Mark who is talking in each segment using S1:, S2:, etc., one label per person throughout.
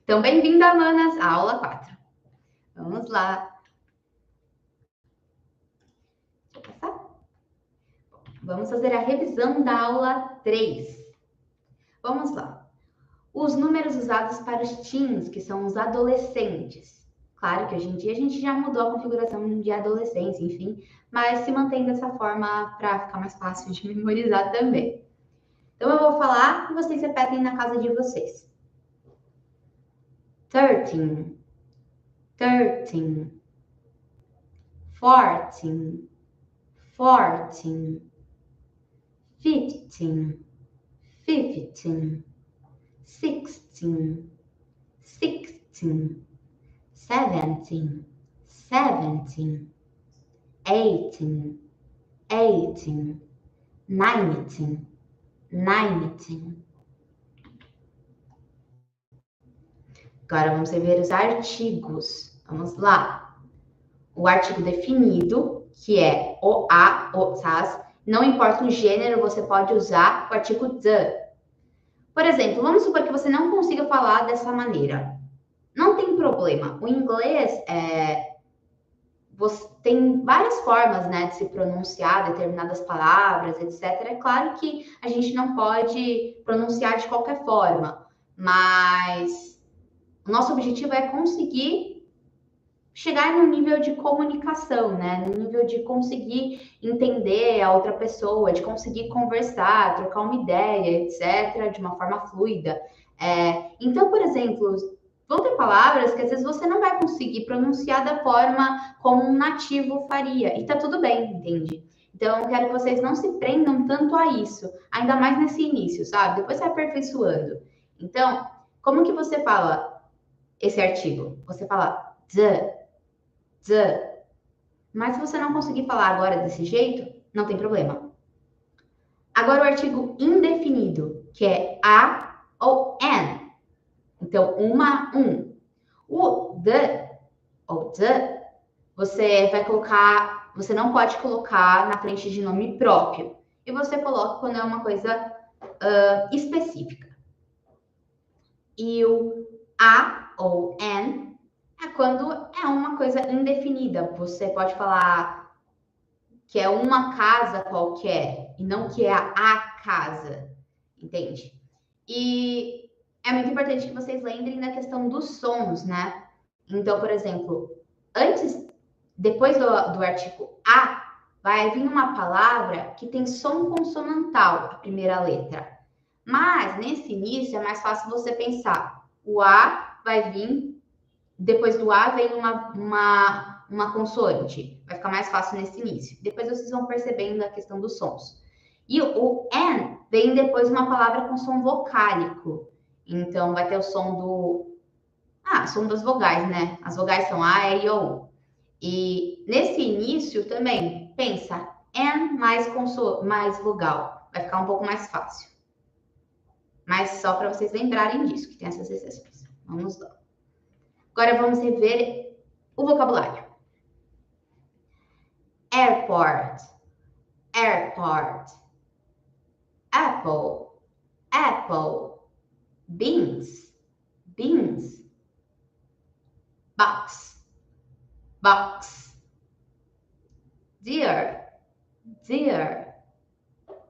S1: Então, bem-vinda, manas, à aula 4. Vamos lá. Deixa eu passar. Vamos fazer a revisão da aula 3. Vamos lá. Os números usados para os teens, que são os adolescentes. Claro que hoje em dia a gente já mudou a configuração de adolescência, enfim, mas se mantém dessa forma para ficar mais fácil de memorizar também. Então, eu vou falar e vocês repetem na casa de vocês. 13, 13, 14, 14, 15, 15, 16, 16, 17, 17, 18, 18, 19, 19. Agora vamos ver os artigos. Vamos lá. O artigo definido, que é o a, o, as. Não importa o gênero, você pode usar o artigo the. Por exemplo, vamos supor que você não consiga falar dessa maneira. Não tem problema. O inglês você tem várias formas, né, de se pronunciar determinadas palavras, etc. É claro que a gente não pode pronunciar de qualquer forma, mas o nosso objetivo é conseguir chegar no nível de comunicação, né? No nível de conseguir entender a outra pessoa, de conseguir conversar, trocar uma ideia, etc., de uma forma fluida. Então, por exemplo, vão ter palavras que às vezes você não vai conseguir pronunciar da forma como um nativo faria, e tá tudo bem, entende? Então, eu quero que vocês não se prendam tanto a isso, ainda mais nesse início, sabe? Depois vai aperfeiçoando. Então, como que você fala esse artigo? Você fala the. Mas se você não conseguir falar agora desse jeito, não tem problema. Agora o artigo indefinido, que é a ou an. Então, uma, um. O the ou the, você vai colocar, você não pode colocar na frente de nome próprio. E você coloca quando é uma coisa específica. E o a ou an é quando é uma coisa indefinida. Você pode falar que é uma casa qualquer e não que é a casa, entende? E é muito importante que vocês lembrem da questão dos sons, né? Então, por exemplo, depois do artigo a, vai vir uma palavra que tem som consonantal, a primeira letra. Mas, nesse início, é mais fácil você pensar. O a vai vir, depois do a vem uma consoante. Vai ficar mais fácil nesse início. Depois vocês vão percebendo a questão dos sons. E o N vem depois uma palavra com som vocálico. Então, vai ter o som som das vogais, né? As vogais são A, E, I, O. E nesse início também, pensa, N mais vogal. Vai ficar um pouco mais fácil. Mas só para vocês lembrarem disso, que tem essas exceções. Vamos lá. Agora vamos rever o vocabulário. Airport, airport. Apple, apple. Beans, beans. Box, box. Deer, deer.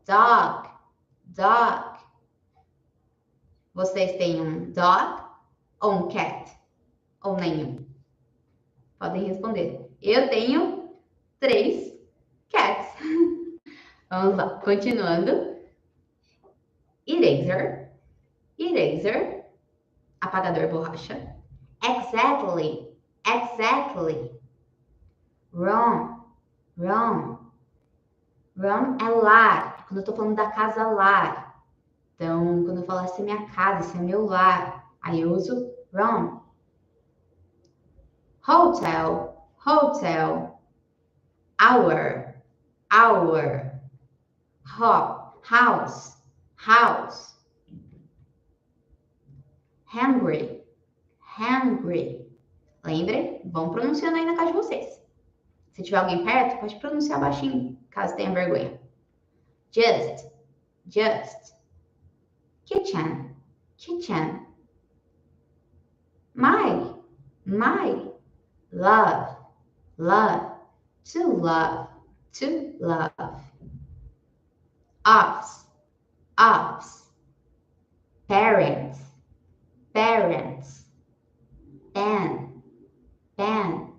S1: Dog, dog. Vocês têm um dog ou um cat? Ou nenhum? Podem responder. Eu tenho 3 cats. Vamos lá, continuando. Eraser, eraser. Apagador borracha. Exactly, exactly. Room, room. Room é lar. Quando eu tô falando da casa lar. Então, quando eu falo essa é minha casa, esse é meu lar, aí eu uso room. Hotel, hotel. Hour, hour. House, house. Hungry, hungry. Lembrem? Vão pronunciando aí na casa de vocês. Se tiver alguém perto, pode pronunciar baixinho, caso tenha vergonha. Just, just. Kitchen, kitchen. my, love, love, to love, to love. Us, us, parents, parents, pen, pen,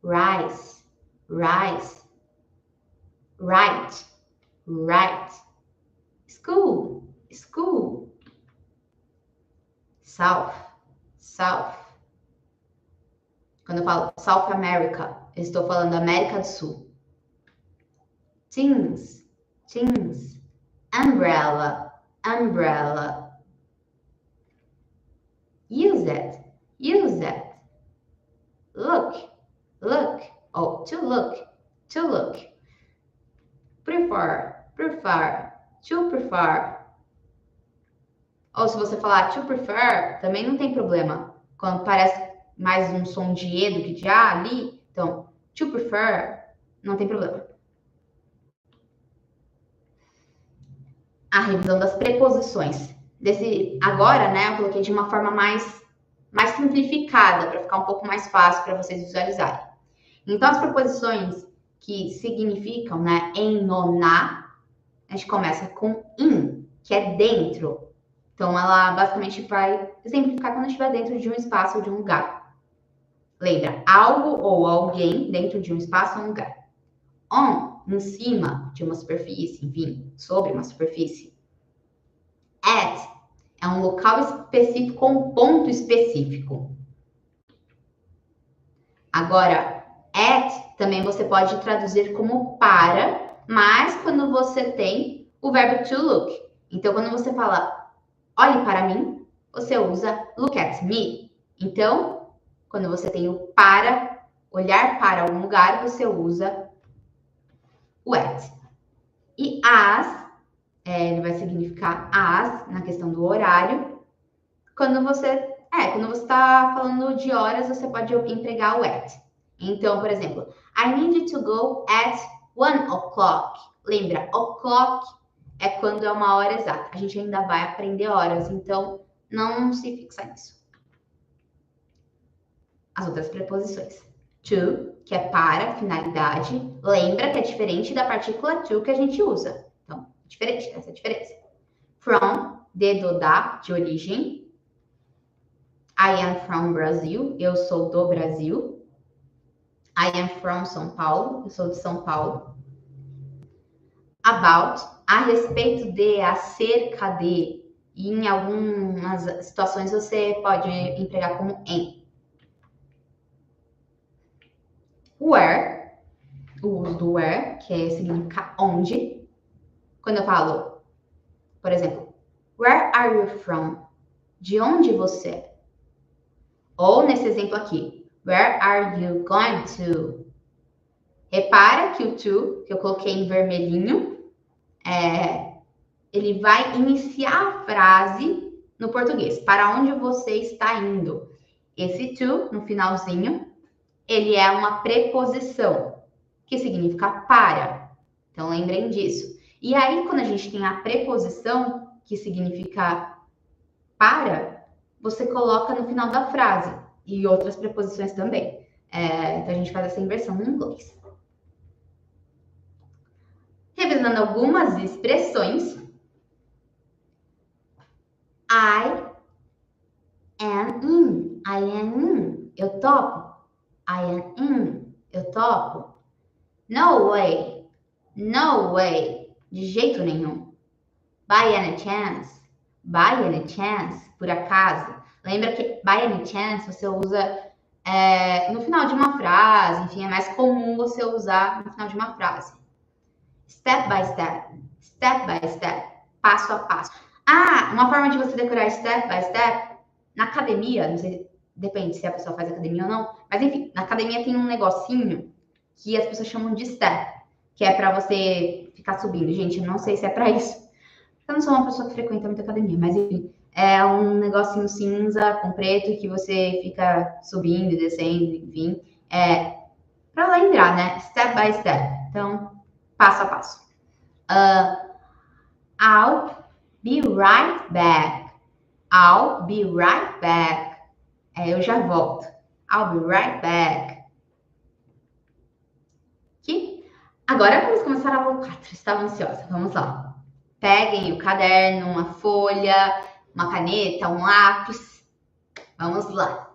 S1: rice, rice, right, right, school, school, south, south. Quando eu falo South America, eu estou falando América do Sul. Teens, teens, umbrella, umbrella. Use it, use it. Look, look, oh, to look, to look. Prefer, prefer, to prefer. Ou se você falar to prefer, também não tem problema. Quando parece mais um som de E do que de A ali, então, to prefer, não tem problema. A revisão das preposições. Agora, né, eu coloquei de uma forma mais simplificada, para ficar um pouco mais fácil para vocês visualizarem. Então, as preposições que significam, né, em, no, na, a gente começa com in, que é dentro. Então, ela basicamente vai exemplificar quando estiver dentro de um espaço ou de um lugar. Lembra, algo ou alguém dentro de um espaço ou um lugar. On, em cima de uma superfície, enfim, sobre uma superfície. At, é um local específico ou um ponto específico. Agora, at também você pode traduzir como para, mas quando você tem o verbo to look. Então, quando você fala olhe para mim, você usa look at me. Então, quando você tem o para, olhar para algum lugar, você usa o at. E as, ele vai significar as na questão do horário. Quando você está falando de horas, você pode empregar o at. Então, por exemplo, I need to go at 1 o'clock. Lembra, o'clock é quando é uma hora exata. A gente ainda vai aprender horas, então não se fixa nisso. As outras preposições. To, que é para, finalidade. Lembra que é diferente da partícula to que a gente usa. Então, diferente, essa é a diferença. From, da, de origem. I am from Brazil, eu sou do Brasil. I am from São Paulo, eu sou de São Paulo. About, a respeito de, acerca de. E em algumas situações você pode empregar como em. Where, o uso do where, que significa onde. Quando eu falo, por exemplo, where are you from? De onde você é? Ou nesse exemplo aqui, where are you going to? Repara que o to, que eu coloquei em vermelhinho, ele vai iniciar a frase no português. Para onde você está indo? Esse to, no finalzinho, ele é uma preposição, que significa para. Então, lembrem disso. E aí, quando a gente tem a preposição, que significa para, você coloca no final da frase. E outras preposições também. Então, a gente faz essa inversão no inglês. Revisando algumas expressões. I am in. I am in. Eu topo. I am in. Eu topo. No way. No way. De jeito nenhum. By any chance. By any chance. Por acaso. Lembra que by any chance você usa no final de uma frase. Enfim, é mais comum você usar no final de uma frase. Step by step. Step by step. Passo a passo. Uma forma de você decorar step by step. Na academia, não sei, depende se a pessoa faz academia ou não. Mas enfim, na academia tem um negocinho que as pessoas chamam de step. Que é pra você ficar subindo. Gente, eu não sei se é pra isso. Eu não sou uma pessoa que frequenta muito academia, mas enfim. É um negocinho cinza com preto que você fica subindo e descendo, enfim. Pra lembrar, né? Step by step. Então, passo a passo. I'll be right back. I'll be right back. Eu já volto. I'll be right back. Aqui. Agora vamos começar a aula 4. Estava ansiosa. Vamos lá. Peguem o caderno, uma folha, uma caneta, um lápis. Vamos lá.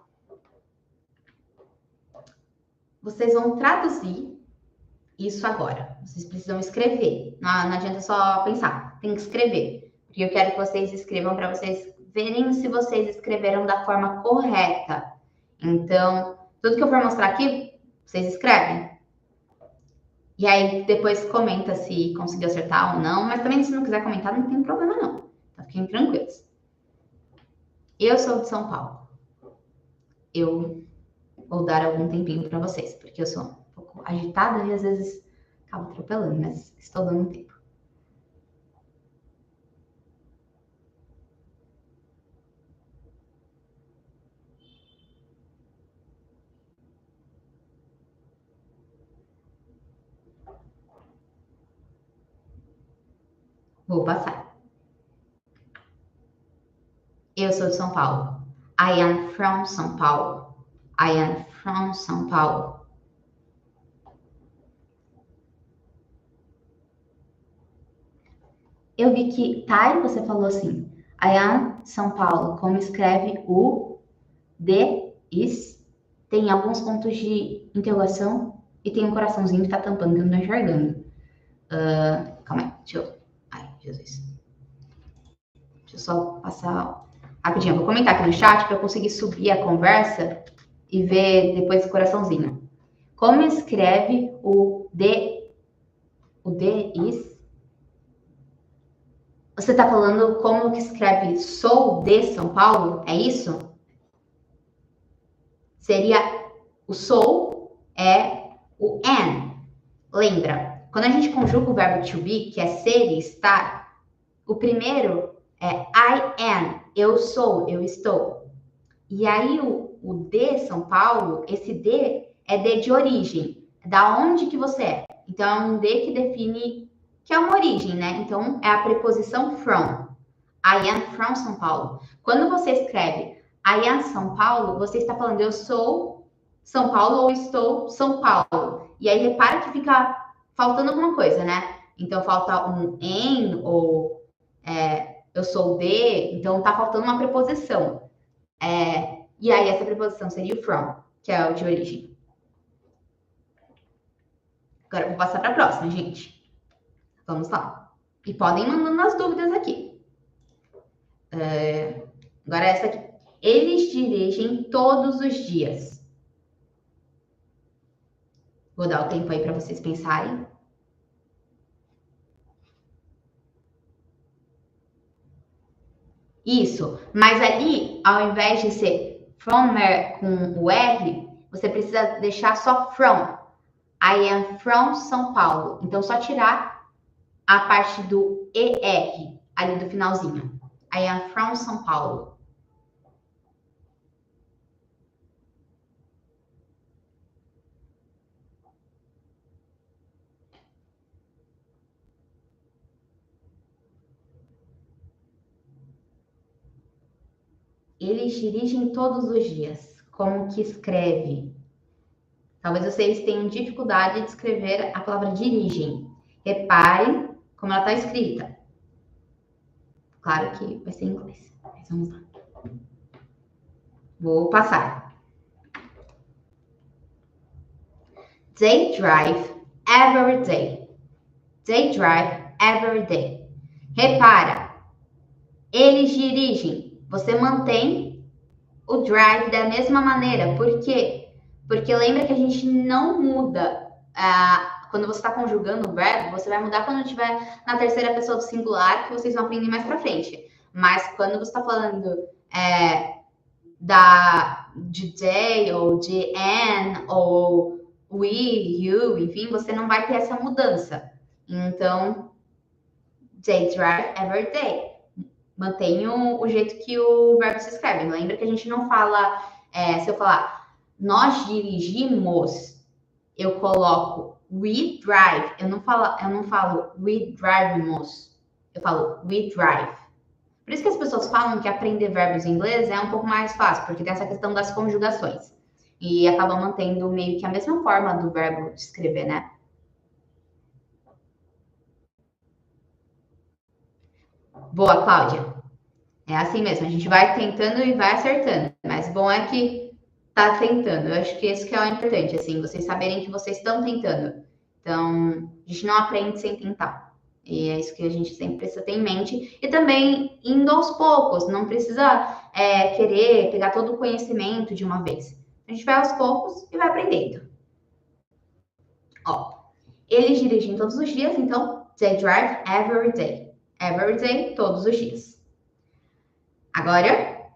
S1: Vocês vão traduzir isso agora. Vocês precisam escrever. Não adianta só pensar. Tem que escrever. Porque eu quero que vocês escrevam para vocês verem se vocês escreveram da forma correta. Então, tudo que eu for mostrar aqui, vocês escrevem. E aí, depois comenta se conseguiu acertar ou não. Mas também, se não quiser comentar, não tem problema não. Então, fiquem tranquilos. Eu sou de São Paulo. Eu vou dar algum tempinho para vocês, porque eu sou um pouco agitada e às vezes acabo atropelando, mas estou dando um tempo. Vou passar. Eu sou de São Paulo. I am from São Paulo. I am from São Paulo. Eu vi que Thay, você falou assim, I am São Paulo. Como escreve o D, is, tem alguns pontos de interrogação e tem um coraçãozinho que tá tampando, que eu não tô enxergando. Calma aí, deixa eu... Ai, Jesus. Deixa eu só passar rapidinho. Eu vou comentar aqui no chat para eu conseguir subir a conversa e ver depois o coraçãozinho. Como escreve o D, is? Você tá falando como que escreve sou de São Paulo? É isso? Seria o sou é o am. Lembra? Quando a gente conjuga o verbo to be, que é ser e estar, o primeiro é I am, eu sou, eu estou. E aí o de São Paulo, esse de é de origem, da onde que você é. Então é um de que define que é uma origem, né? Então é a preposição from. I am from São Paulo. Quando você escreve I am São Paulo, você está falando eu sou São Paulo ou estou São Paulo. E aí repara que fica faltando alguma coisa, né? Então falta um em ou eu sou de, então tá faltando uma preposição. E aí essa preposição seria o from, que é o de origem. Agora eu vou passar para a próxima, gente. Vamos lá. E podem mandando as dúvidas aqui. Agora essa aqui. Eles dirigem todos os dias. Vou dar o tempo aí para vocês pensarem. Isso. Mas ali, ao invés de ser from com o R, você precisa deixar só from. I am from São Paulo. Então, só tirar a parte do ER ali do finalzinho. I am from São Paulo. Eles dirigem todos os dias. Como que escreve? Talvez vocês tenham dificuldade de escrever a palavra dirigem. Reparem como ela está escrita. Claro que vai ser em inglês. Mas vamos lá. Vou passar. They drive every day. They drive every day. Repara. Eles dirigem. Você mantém o drive da mesma maneira. Por quê? Porque lembra que a gente não muda. Quando você está conjugando o verbo, você vai mudar quando estiver na terceira pessoa do singular, que vocês vão aprender mais pra frente. Mas quando você está falando de they, ou de an, ou we, you, enfim, você não vai ter essa mudança. Então, they drive every day. Mantenham o jeito que o verbo se escreve. Lembra que a gente não fala, se eu falar nós dirigimos, eu coloco we drive. Eu não falo we drivemos. Eu falo we drive. Por isso que as pessoas falam que aprender verbos em inglês é um pouco mais fácil, porque tem essa questão das conjugações. e acaba mantendo meio que a mesma forma do verbo de escrever, né? Boa, Cláudia. É assim mesmo, a gente vai tentando e vai acertando. Mas bom é que tá tentando. Eu acho que isso que é o importante, assim, vocês saberem que vocês estão tentando. Então, a gente não aprende sem tentar. E é isso que a gente sempre precisa ter em mente. E também indo aos poucos, não precisa querer pegar todo o conhecimento de uma vez. A gente vai aos poucos e vai aprendendo. Ó, eles dirigem todos os dias, então, they drive every day. Every day, todos os dias. Agora,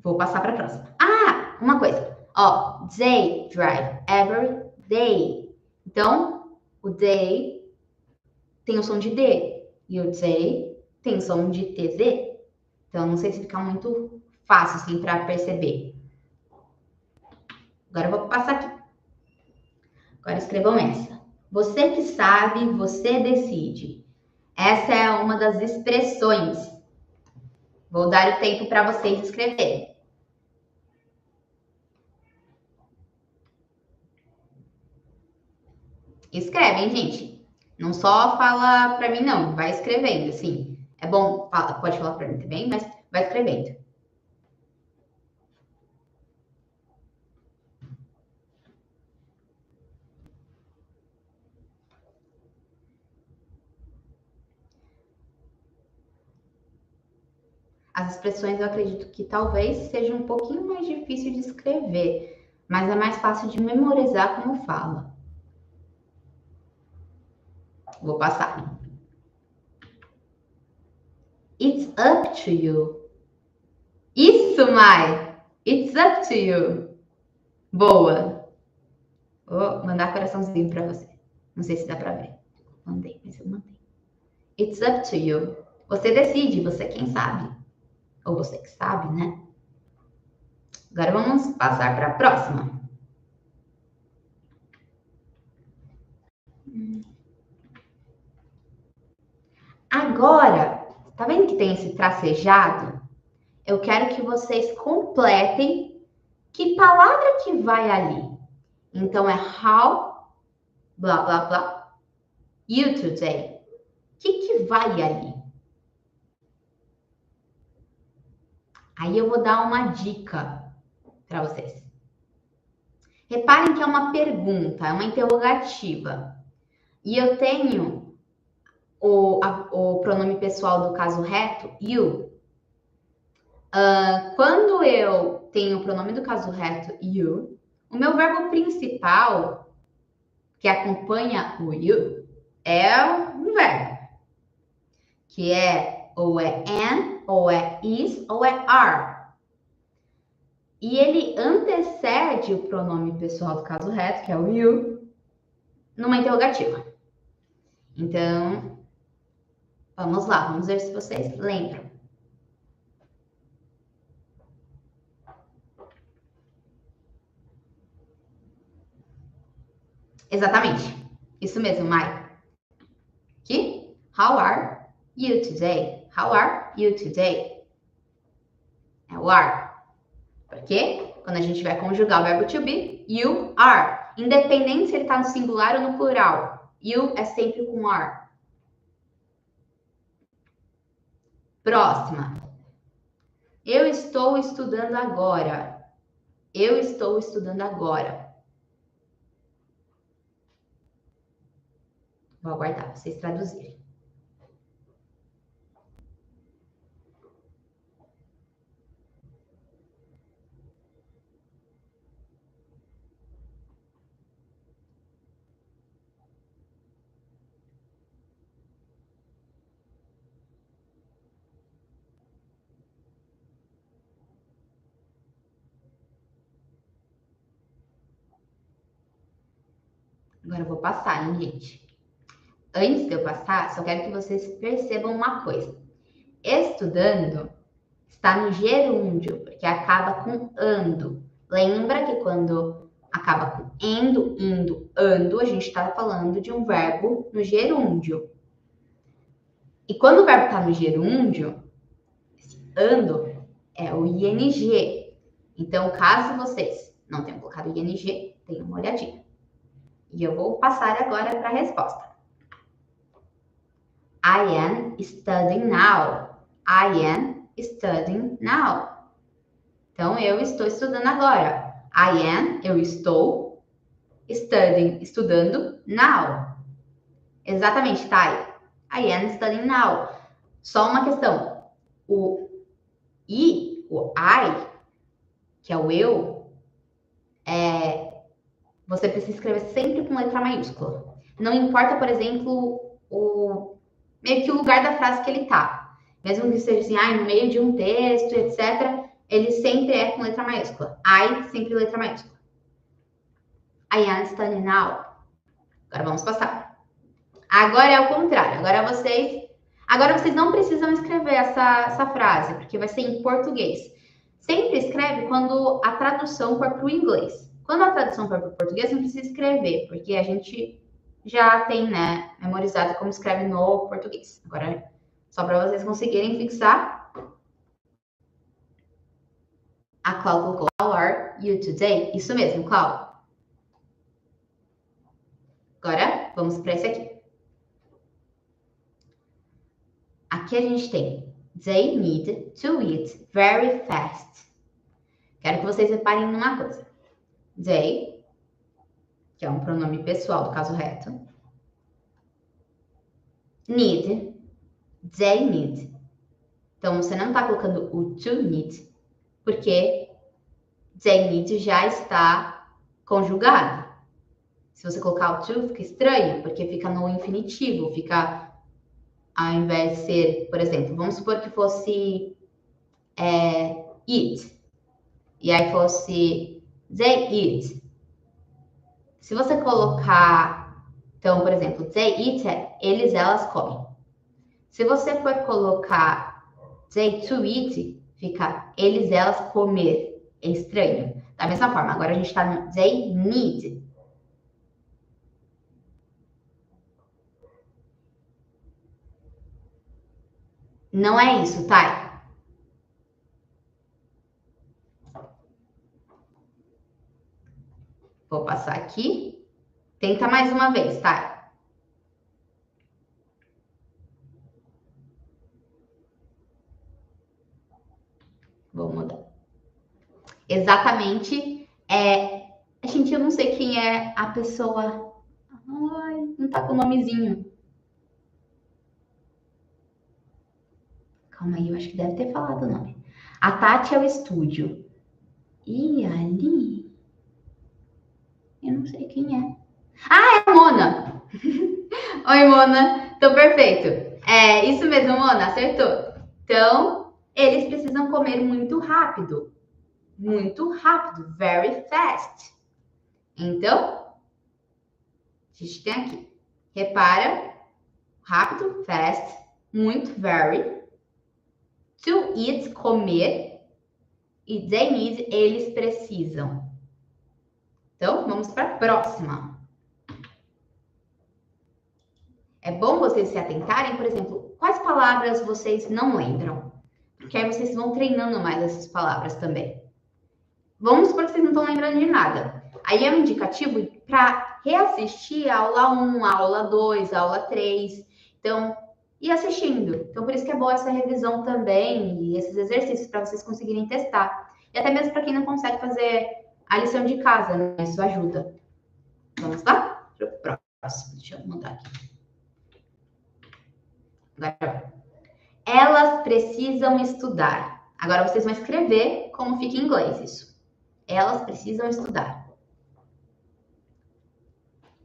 S1: vou passar para a próxima. Ah, uma coisa. Ó, they drive every day. Então, o they tem o som de D. E o they tem o som de TZ. Então, não sei se fica muito fácil, assim, para perceber. Agora eu vou passar aqui. Agora escrevam essa. Você que sabe, você decide. Essa é uma das expressões. Vou dar o tempo para vocês escreverem. Escreve, hein, gente? Não só fala para mim, não. Vai escrevendo, assim. É bom, pode falar para mim também, mas vai escrevendo. As expressões eu acredito que talvez seja um pouquinho mais difícil de escrever, mas é mais fácil de memorizar como fala. Vou passar. It's up to you. Isso, Mai! It's up to you. Boa. Vou mandar coraçãozinho para você. Não sei se dá para ver. Mandei, mas eu mandei. It's up to you. Você decide, você quem sabe. Ou você que sabe, né? Agora vamos passar para a próxima. Agora, tá vendo que tem esse tracejado? Eu quero que vocês completem que palavra que vai ali. Então é how, blá, blá, blá, you today. O que vai ali? Aí eu vou dar uma dica para vocês. Reparem que é uma pergunta, é uma interrogativa. E eu tenho o pronome pessoal do caso reto, you. Quando eu tenho o pronome do caso reto, you, o meu verbo principal, que acompanha o you, é um verbo. Que é ou é am, ou é is, ou é are. E ele antecede o pronome pessoal do caso reto, que é o you, numa interrogativa. Então, vamos lá, vamos ver se vocês lembram. Exatamente. Isso mesmo, Mai. Aqui, how are you today? How are you today? É o are. Porque quando a gente vai conjugar o verbo to be, you are. Independente se ele está no singular ou no plural. You é sempre com are. Próxima. Eu estou estudando agora. Eu estou estudando agora. Vou aguardar vocês traduzirem. Agora eu vou passar, hein, gente? Antes de eu passar, só quero que vocês percebam uma coisa. Estudando está no gerúndio, porque acaba com ando. Lembra que quando acaba com endo, indo, ando, a gente está falando de um verbo no gerúndio. E quando o verbo está no gerúndio, esse ando é o ing. Então, caso vocês não tenham colocado ING, tenham uma olhadinha. E eu vou passar agora para a resposta. I am studying now. I am studying now. Então, eu estou estudando agora. I am, eu estou. Studying, estudando. Now. Exatamente, Thay. I am studying now. Só uma questão. O I, que é o eu, você precisa escrever sempre com letra maiúscula. Não importa, por exemplo, meio que o lugar da frase que ele tá. Mesmo que seja assim, no meio de um texto, etc., ele sempre é com letra maiúscula. I, sempre letra maiúscula. I am studying now. Agora vamos passar. Agora é o contrário. Agora vocês não precisam escrever essa frase, porque vai ser em português. Sempre escreve quando a tradução for para o inglês. Quando a tradução for para o português, não precisa escrever, porque a gente já tem, né, memorizado como escreve no português. Agora, só para vocês conseguirem fixar. A Cláudia colocou, how are you today? Isso mesmo, Cláudia. Agora, vamos para esse aqui. Aqui a gente tem they need to eat very fast. Quero que vocês reparem numa coisa. They, que é um pronome pessoal do caso reto. Need, they need. Então, você não está colocando o to need, porque they need já está conjugado. Se você colocar o to, fica estranho, porque fica no infinitivo, fica... Ao invés de ser, por exemplo, vamos supor que fosse eat. E aí fosse they eat. Se você colocar, então, por exemplo, they eat, eles, elas comem. Se você for colocar they to eat, fica eles, elas comer. É estranho. Da mesma forma, agora a gente tá no they need. Não é isso, tá? Vou passar aqui. Tenta mais uma vez, tá? Vou mudar. Exatamente. Gente, eu não sei quem é a pessoa. Ai, não tá com o nomezinho. Calma aí, eu acho que deve ter falado o nome. A Tati é o estúdio. E ali... Eu não sei quem é. Ah, é a Mona! Oi, Mona. Então, perfeito. É isso mesmo, Mona. Acertou. Então, eles precisam comer muito rápido. Muito rápido. Very fast. Então, a gente tem aqui. Repara. Rápido, fast. Muito, very. To eat, comer. E they need, eles precisam. Então, vamos para a próxima. É bom vocês se atentarem, por exemplo, quais palavras vocês não lembram? Porque aí vocês vão treinando mais essas palavras também. Vamos supor que vocês não estão lembrando de nada. Aí é um indicativo para reassistir a aula 1, a aula 2, a aula 3. Então, ir assistindo. Então, por isso que é boa essa revisão também e esses exercícios para vocês conseguirem testar. E até mesmo para quem não consegue fazer a lição de casa, né? Isso ajuda. Vamos lá? Para o próximo. Deixa eu mudar aqui. Agora, elas precisam estudar. Agora vocês vão escrever como fica em inglês isso. Elas precisam estudar.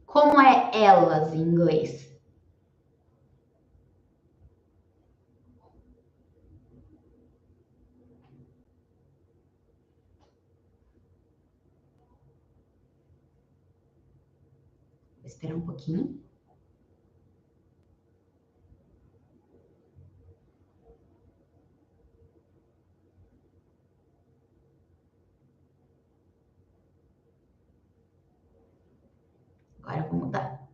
S1: Como é elas em inglês? Vou esperar um pouquinho. Agora eu vou mudar.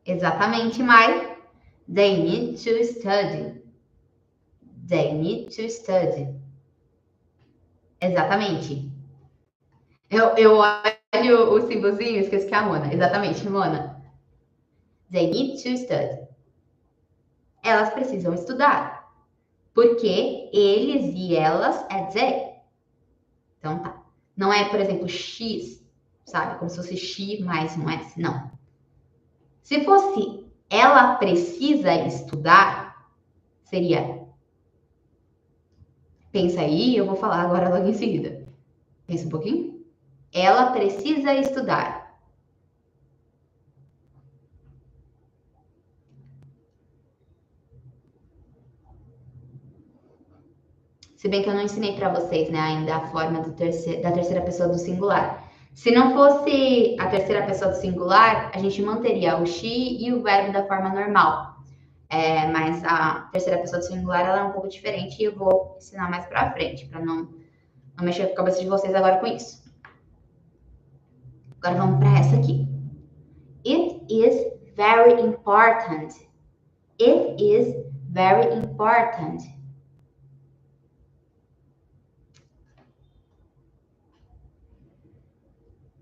S1: Exatamente, Mai. They need to study. They need to study. Exatamente. Eu olho o símbolozinho, esqueci que é a Mona. Exatamente, Mona. They need to study. Elas precisam estudar. Porque eles e elas é they. Então tá. Não é, por exemplo, X, sabe? Como se fosse X mais um S. Não. Se fosse ela precisa estudar, seria. Pensa aí, eu vou falar agora logo em seguida. Pensa um pouquinho. Ela precisa estudar. Se bem que eu não ensinei para vocês, né, ainda a forma da terceira pessoa do singular. Se não fosse a terceira pessoa do singular, a gente manteria o she e o verbo da forma normal. Mas a terceira pessoa do singular ela é um pouco diferente e eu vou ensinar mais para frente, para não mexer com a cabeça de vocês agora com isso. Agora vamos para essa aqui. It is very important. It is very important.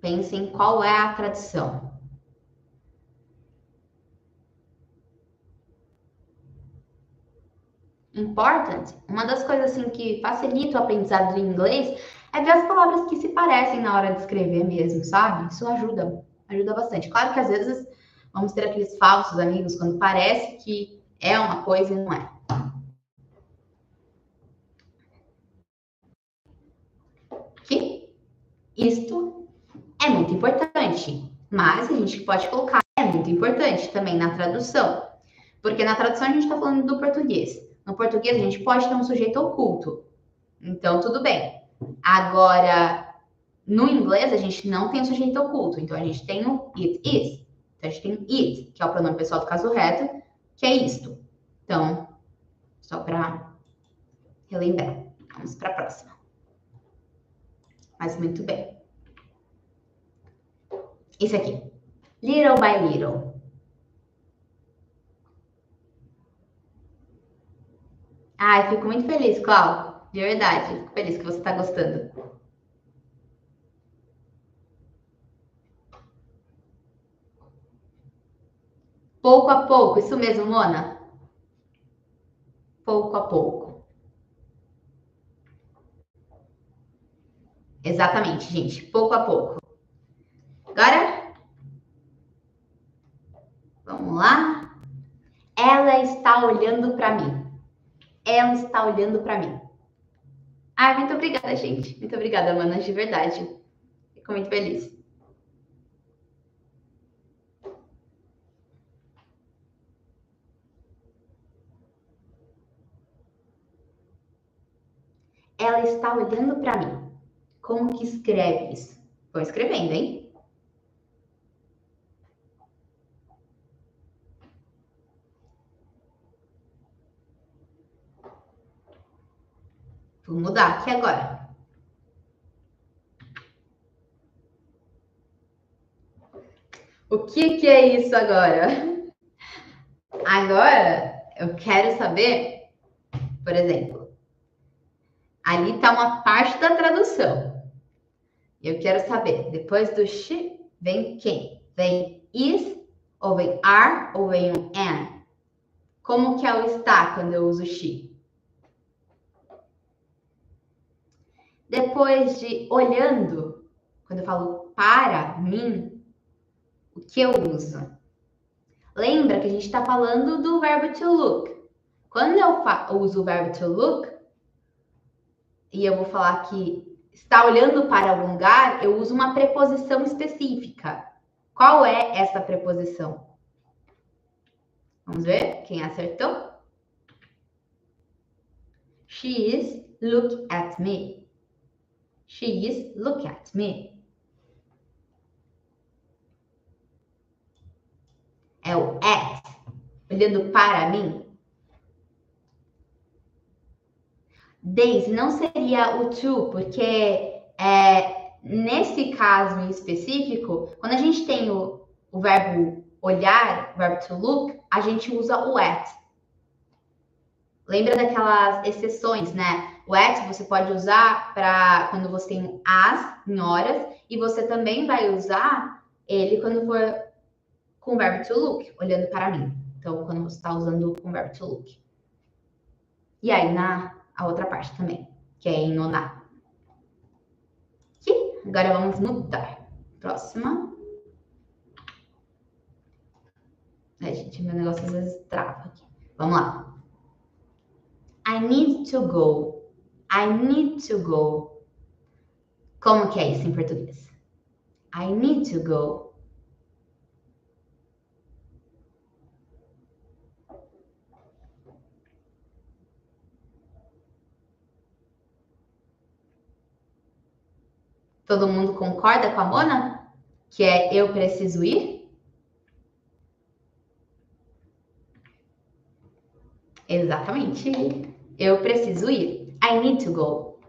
S1: Pense em qual é a tradução. Important, uma das coisas assim que facilita o aprendizado do inglês é ver as palavras que se parecem na hora de escrever mesmo, sabe? Isso ajuda bastante. Claro que às vezes vamos ter aqueles falsos amigos quando parece que é uma coisa e não é. Que isto é muito importante, mas a gente pode colocar é muito importante também na tradução, porque na tradução a gente está falando do português. No português a gente pode ter um sujeito oculto, então tudo bem. Agora, no inglês a gente não tem o sujeito oculto, então a gente tem o it is. Então a gente tem it, que é o pronome pessoal do caso reto, que é isto. Então, só para relembrar. Vamos para a próxima. Mas muito bem. Esse aqui. Little by little. Ai, fico muito feliz, Cláudio. De verdade, fico feliz que você está gostando. Pouco a pouco, isso mesmo, Mona? Pouco a pouco. Exatamente, gente. Pouco a pouco. Agora, vamos lá. Ela está olhando para mim. Ela está olhando para mim. Ai, muito obrigada, gente. Muito obrigada, Mana, de verdade. Fico muito feliz. Ela está olhando para mim. Como que escreve isso? Vou escrevendo, hein? Vou mudar aqui agora. O que é isso agora? Agora, eu quero saber, por exemplo, ali está uma parte da tradução. Eu quero saber, depois do she, vem quem? Vem is, ou vem are, ou vem um an? Como que é o está quando eu uso she? Depois de olhando, quando eu falo para mim, o que eu uso? Lembra que a gente está falando do verbo to look. Quando eu uso o verbo to look, e eu vou falar que está olhando para algum lugar, eu uso uma preposição específica. Qual é essa preposição? Vamos ver quem acertou? She is look at me. She is look at me. É o at, olhando para mim. Daisy não seria o to, porque nesse caso em específico, quando a gente tem o verbo olhar, o verbo to look, a gente usa o at. Lembra daquelas exceções, né? O at você pode usar para quando você tem as em horas e você também vai usar ele quando for com o verbo to look, olhando para mim. Então, quando você está usando com o verbo to look. E aí, a outra parte também, que é em nonar. Aqui, agora vamos mudar. Próxima. Gente, meu negócio às vezes trava aqui. Vamos lá. I need to go. I need to go. Como que é isso em português? I need to go. Todo mundo concorda com a Mona? Que é eu preciso ir? Exatamente. Eu preciso ir. I need to go.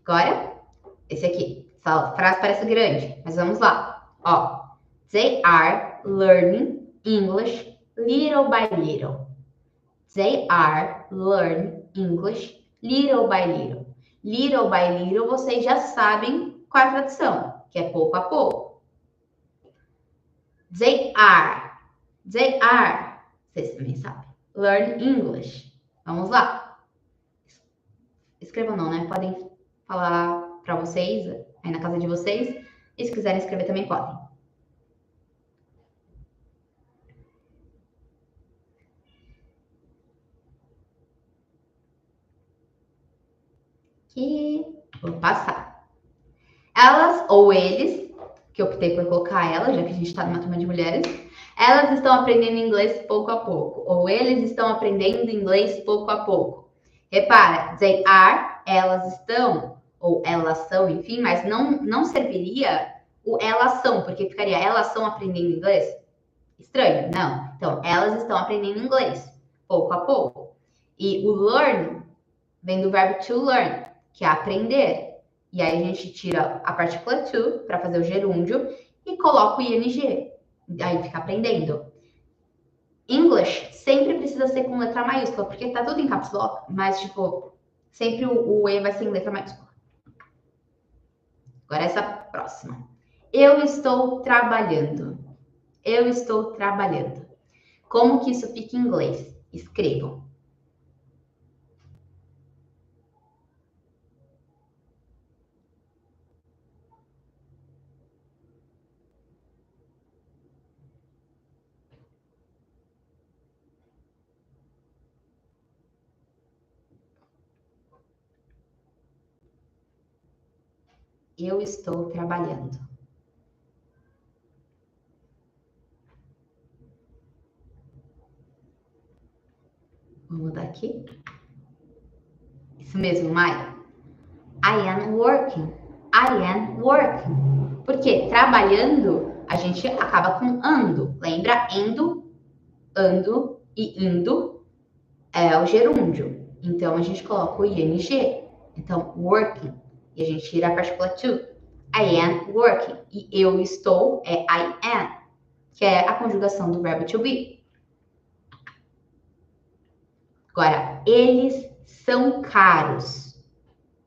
S1: Agora, esse aqui. Essa frase parece grande, mas vamos lá. Ó. They are learning English little by little. They are learning English little by little. Little by little, vocês já sabem qual é a tradução, que é pouco a pouco. They are, vocês também sabem, learn English. Vamos lá. Escrevam não, né? Podem falar para vocês, aí na casa de vocês. E se quiserem escrever também podem. Aqui, vou passar. Elas ou eles, que eu optei por colocar ela, já que a gente está numa turma de mulheres, elas estão aprendendo inglês pouco a pouco. Ou eles estão aprendendo inglês pouco a pouco. Repara, they are, elas estão, ou elas são, enfim, mas não serviria o elas são, porque ficaria elas são aprendendo inglês? Estranho, não. Então, elas estão aprendendo inglês, pouco a pouco. E o learn vem do verbo to learn, que é aprender. E aí a gente tira a partícula to para fazer o gerúndio e coloca o ing. Aí fica aprendendo. English sempre precisa ser com letra maiúscula, porque tá tudo em caps lock, mas tipo, sempre o E vai ser em letra maiúscula. Agora essa próxima. Eu estou trabalhando. Eu estou trabalhando. Como que isso fica em inglês? Escrevam. Eu estou trabalhando. Vou mudar aqui. Isso mesmo, Maia. I am working. I am working. Porque trabalhando, a gente acaba com ando. Lembra? Ando e indo é o gerúndio. Então, a gente coloca o ing. Então, working. E a gente tira a partícula to. I am working. E eu estou é I am, que é a conjugação do verbo to be. Agora, eles são caros.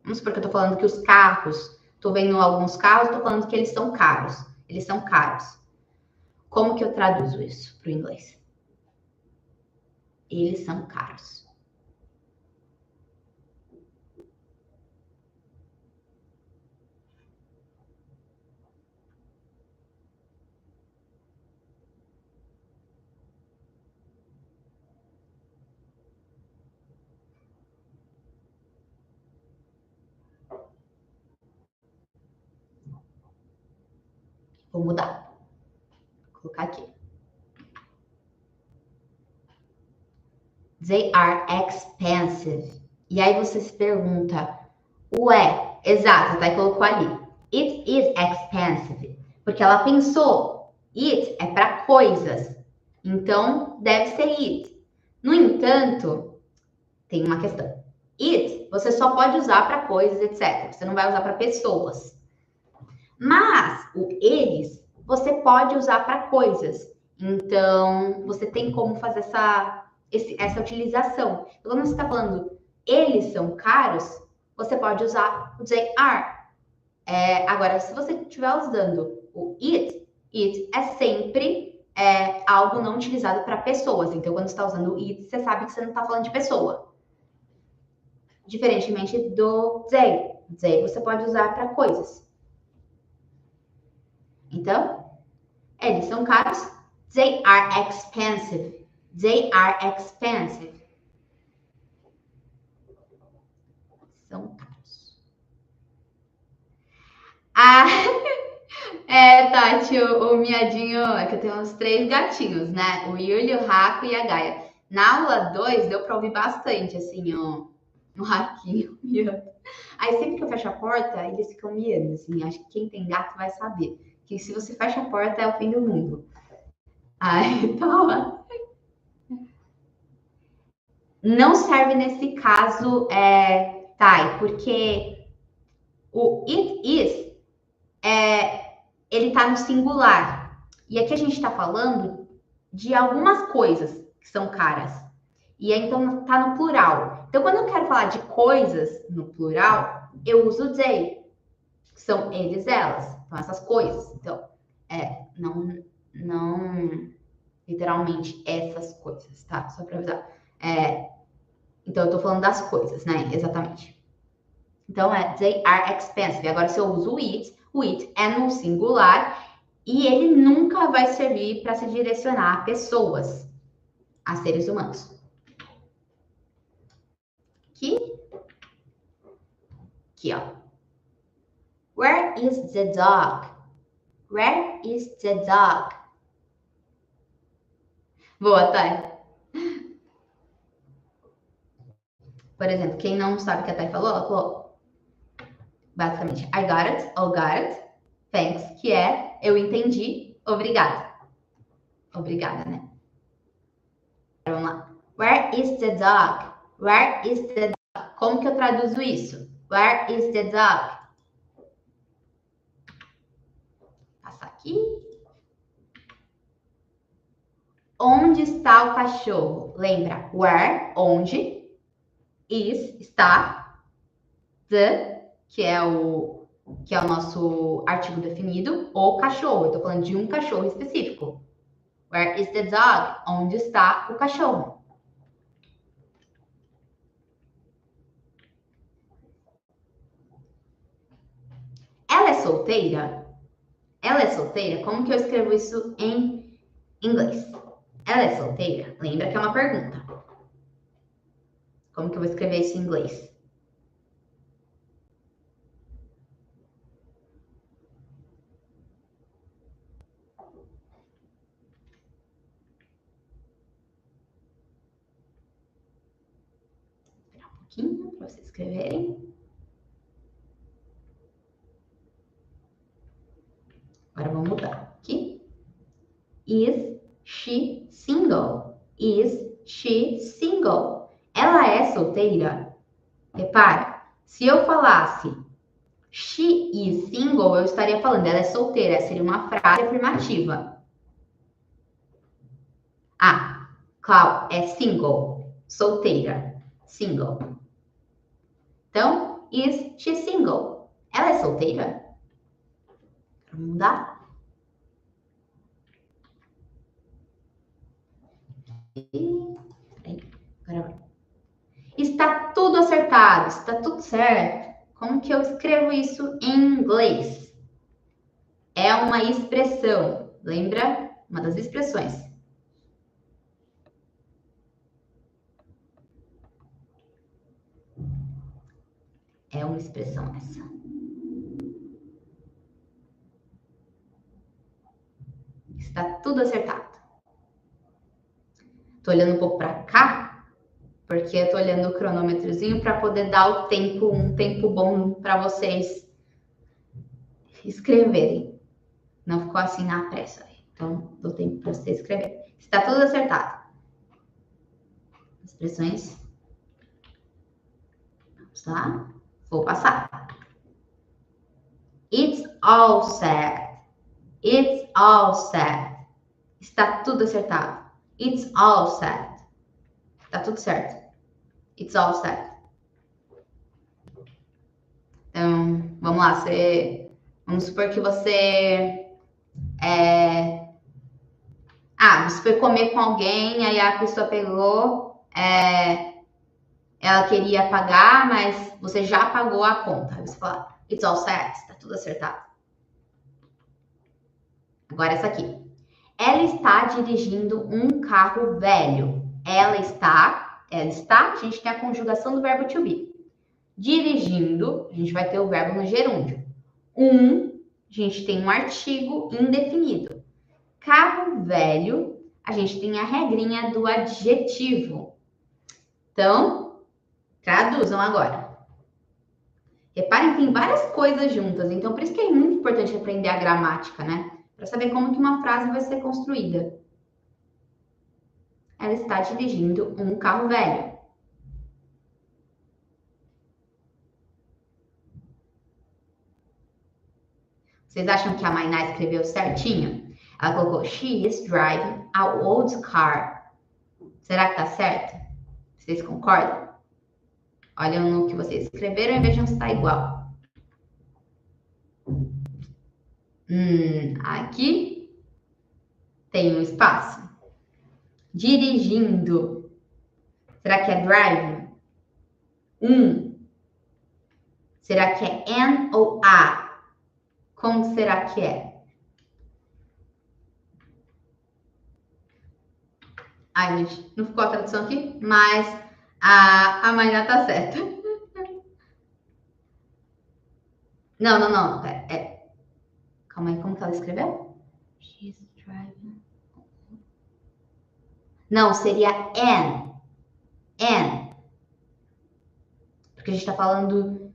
S1: Vamos supor que eu tô falando que os carros, tô vendo alguns carros, tô falando que eles são caros. Eles são caros. Como que eu traduzo isso para o inglês? Eles são caros. Vou mudar. Vou colocar aqui. They are expensive. E aí você se pergunta, ué, exato, até colocou ali. It is expensive. Porque ela pensou, it é para coisas. Então, deve ser it. No entanto, tem uma questão. It, você só pode usar para coisas, etc. Você não vai usar para pessoas. Mas o eles, você pode usar para coisas. Então, você tem como fazer essa utilização. Então, quando você está falando eles são caros, você pode usar o they are. Agora, se você estiver usando o it é sempre algo não utilizado para pessoas. Então, quando você está usando o it, você sabe que você não está falando de pessoa. Diferentemente do they. They você pode usar para coisas. Então, eles são caros. They are expensive. They are expensive. São caros. Tati, o miadinho, é que eu tenho uns 3 gatinhos, né? O Yuli, o Raco e a Gaia. Na aula 2, deu pra ouvir bastante, assim, ó, o Raquinho miando. Aí sempre que eu fecho a porta, eles ficam miando, assim. Acho que quem tem gato vai saber. Que se você fecha a porta, é o fim do mundo. Aí, toma. Não serve nesse caso, Thay, porque o it is, ele tá no singular. E aqui a gente tá falando de algumas coisas que são caras. E aí, então, tá no plural. Então, quando eu quero falar de coisas no plural, eu uso they, que são eles, elas. Então, essas coisas. Então, não literalmente essas coisas, tá? Só pra avisar. Então, eu tô falando das coisas, né? Exatamente. Então, they are expensive. Agora, se eu uso o it é no singular e ele nunca vai servir para se direcionar a pessoas, a seres humanos. Aqui, ó. Where is the dog? Where is the dog? Boa, Thay. Por exemplo, quem não sabe o que a Thay falou, ela falou basicamente I got it, or got it, thanks, que é eu entendi, obrigada. Obrigada, né? Vamos lá. Where is the dog? Where is the dog? Como que eu traduzo isso? Where is the dog? Passar aqui. Onde está o cachorro? Lembra? Where, onde. Is, está. The, que é o nosso artigo definido. O cachorro. Eu tô falando de um cachorro específico. Where is the dog? Onde está o cachorro? Ela é solteira? Ela é solteira? Como que eu escrevo isso em inglês? Ela é solteira? Lembra que é uma pergunta. Como que eu vou escrever isso em inglês? Esperar um pouquinho para vocês escreverem. Agora vamos mudar aqui. Is she single? Is she single? Ela é solteira? Repara, se eu falasse she is single, eu estaria falando ela é solteira. Seria uma frase afirmativa. Clau é single, solteira, single. Então, is she single? Ela é solteira? Vamos mudar? Agora está tudo acertado, está tudo certo. Como que eu escrevo isso em inglês? É uma expressão, lembra? Uma das expressões. É uma expressão essa. Está tudo acertado. Tô olhando um pouco para cá, porque eu tô olhando o cronômetrozinho para poder dar o tempo, um tempo bom para vocês escreverem. Não ficou assim na pressa. Então, dou tempo para vocês escreverem. Está tudo acertado. Expressões. Vamos lá. Vou passar. It's all set. It's all set. Está tudo acertado. It's all set. Tá tudo certo. It's all set. Então, vamos lá. Vamos supor que você você foi comer com alguém, aí a pessoa pegou, ela queria pagar, mas você já pagou a conta. Aí você fala, it's all set, tá tudo acertado. Agora essa aqui. Ela está dirigindo um carro velho. Ela está, a gente tem a conjugação do verbo to be. Dirigindo, a gente vai ter o verbo no gerúndio. A gente tem um artigo indefinido. Carro velho, a gente tem a regrinha do adjetivo. Então, traduzam agora. Reparem que tem várias coisas juntas, então por isso que é muito importante aprender a gramática, né? Para saber como que uma frase vai ser construída. Ela está dirigindo um carro velho. Vocês acham que a Mainá escreveu certinho? Ela colocou, she is driving a old car. Será que tá certo? Vocês concordam? Olham no que vocês escreveram e vejam se está igual. Aqui tem um espaço. Dirigindo. Será que é driving? Será que é N ou A? Como será que é? Ai, gente, não ficou a tradução aqui, mas a Maina tá certa. Não. Calma aí, como que ela escreveu? She's driving. Não, seria N. Porque a gente tá falando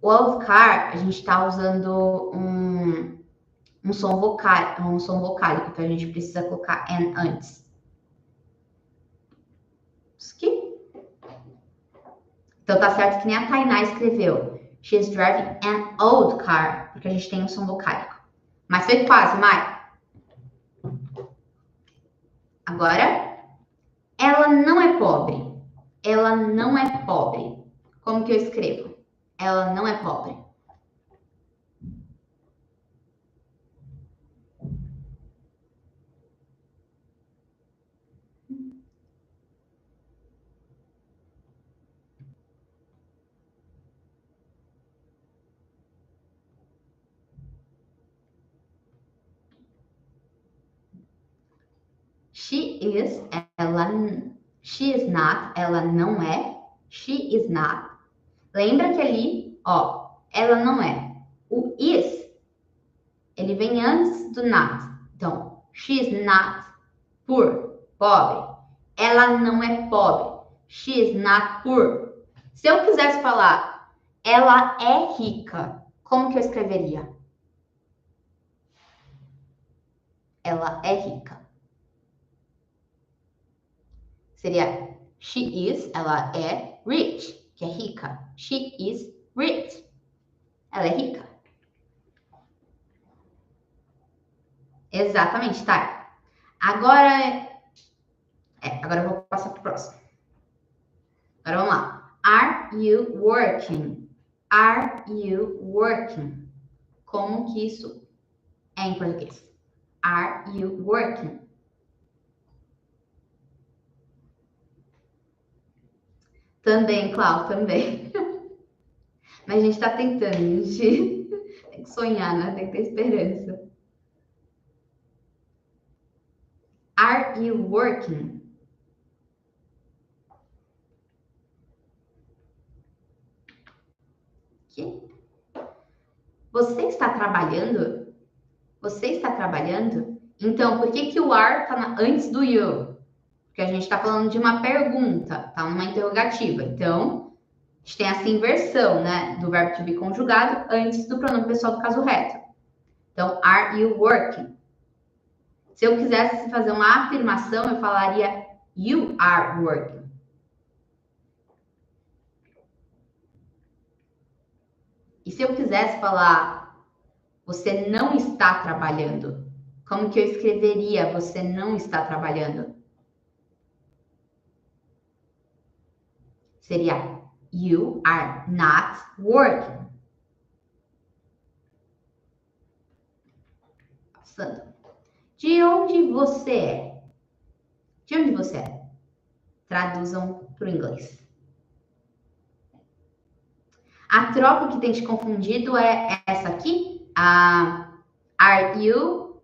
S1: old car, a gente tá usando um som vocálico, que a gente precisa colocar N antes. Aqui. Então tá certo que nem a Tainá escreveu. She's driving an old car, porque a gente tem um som vocálico. Mas foi quase, Mai. Agora, ela não é pobre. Ela não é pobre. Como que eu escrevo? Ela não é pobre. She is, she is not, ela não é. She is not. Lembra que ali, ela não é. O is, ele vem antes do not. Então, she is not poor, pobre. Ela não é pobre. She is not poor. Se eu quisesse falar, ela é rica, como que eu escreveria? Ela é rica. Seria she is, ela é rich, que é rica. She is rich. Ela é rica. Exatamente, tá? Agora eu vou passar pro próximo. Agora vamos lá. Are you working? Are you working? Como que isso é em português? Are you working? Também, Cláudio, também. Mas a gente tá tentando, a gente tem que sonhar, né? Tem que ter esperança. Are you working? Aqui. Você está trabalhando? Você está trabalhando? Então, por que o are está antes do you? Porque a gente está falando de uma pergunta, tá? Uma interrogativa. Então, a gente tem essa inversão, né? Do verbo to be conjugado antes do pronome pessoal do caso reto. Então, are you working? Se eu quisesse fazer uma afirmação, eu falaria you are working. E se eu quisesse falar você não está trabalhando, como que eu escreveria você não está trabalhando? seria you are not working. Passando. De onde você é? De onde você é? Traduzam para o inglês. A troca que tem te confundido é essa aqui. A are you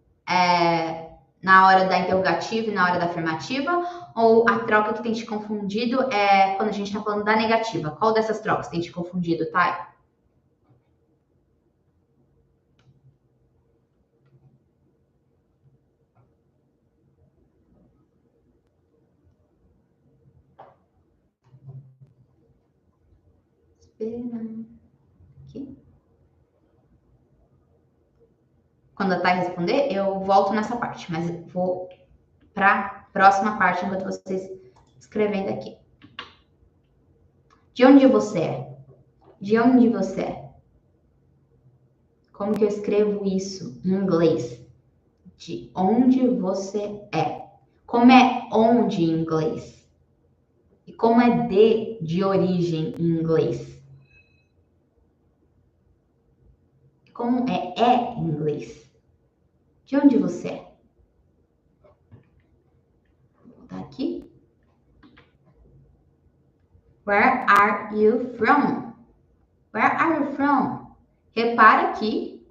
S1: na hora da interrogativa e na hora da afirmativa? Ou a troca que tem te confundido é quando a gente está falando da negativa? Qual dessas trocas tem te confundido, tá? Aqui. Quando a Thay responder, eu volto nessa parte, mas vou para a próxima parte enquanto vocês escrevendo aqui. De onde você é? De onde você é? Como que eu escrevo isso em inglês? De onde você é? Como é onde em inglês? E como é de origem em inglês? Como é em inglês? De onde você é? Vou botar aqui. Where are you from? Where are you from? Repara que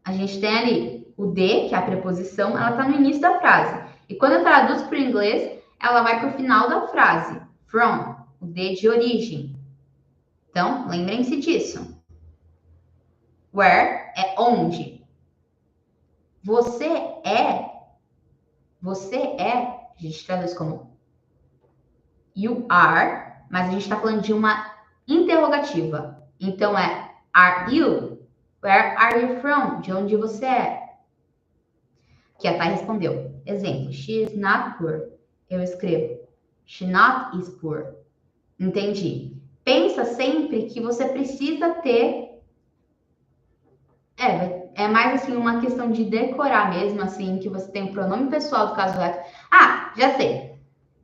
S1: a gente tem ali o de, que é a preposição, ela está no início da frase. E quando eu traduzo para o inglês, ela vai para o final da frase. From, o de origem. Então, lembrem-se disso. Where é onde. Você é, a gente traduz como you are, mas a gente está falando de uma interrogativa. Então, are you? Where are you from? De onde você é? Que a Thay respondeu. Exemplo, she is not poor. Eu escrevo, she not is poor. Entendi. Pensa sempre que você precisa ter... É mais assim uma questão de decorar mesmo, assim, que você tem o pronome pessoal do caso reto. Ah, já sei.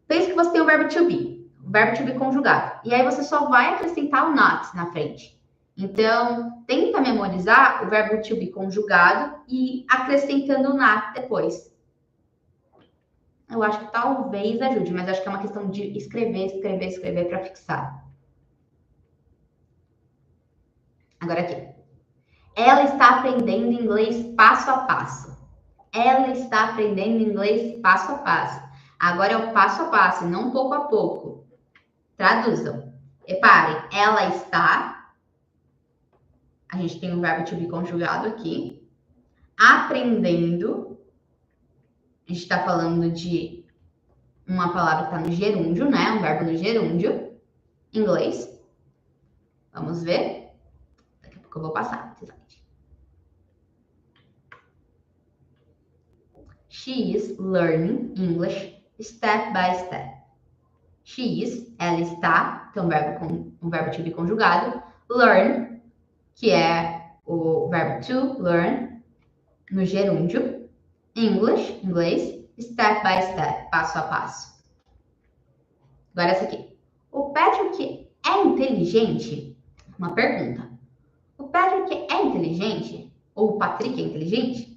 S1: Pensa que você tem o verbo to be. O verbo to be conjugado. E aí você só vai acrescentar o not na frente. Então, tenta memorizar o verbo to be conjugado e acrescentando o not depois. Eu acho que talvez ajude, mas acho que é uma questão de escrever para fixar. Agora aqui. Ela está aprendendo inglês passo a passo. Ela está aprendendo inglês passo a passo. Agora é o passo a passo, não pouco a pouco. Traduzam. Reparem, ela está... A gente tem o verbo to be conjugado aqui. Aprendendo. A gente está falando de uma palavra que está no gerúndio, né? Um verbo no gerúndio. Inglês. Vamos ver. Daqui a pouco eu vou passar. She is learning English step by step. She is, ela está, então um verbo to be conjugado. Learn, que é o verbo to learn, no gerúndio. English, inglês, step by step, passo a passo. Agora essa aqui. O Patrick é inteligente? Uma pergunta. O Patrick é inteligente? Ou o Patrick é inteligente?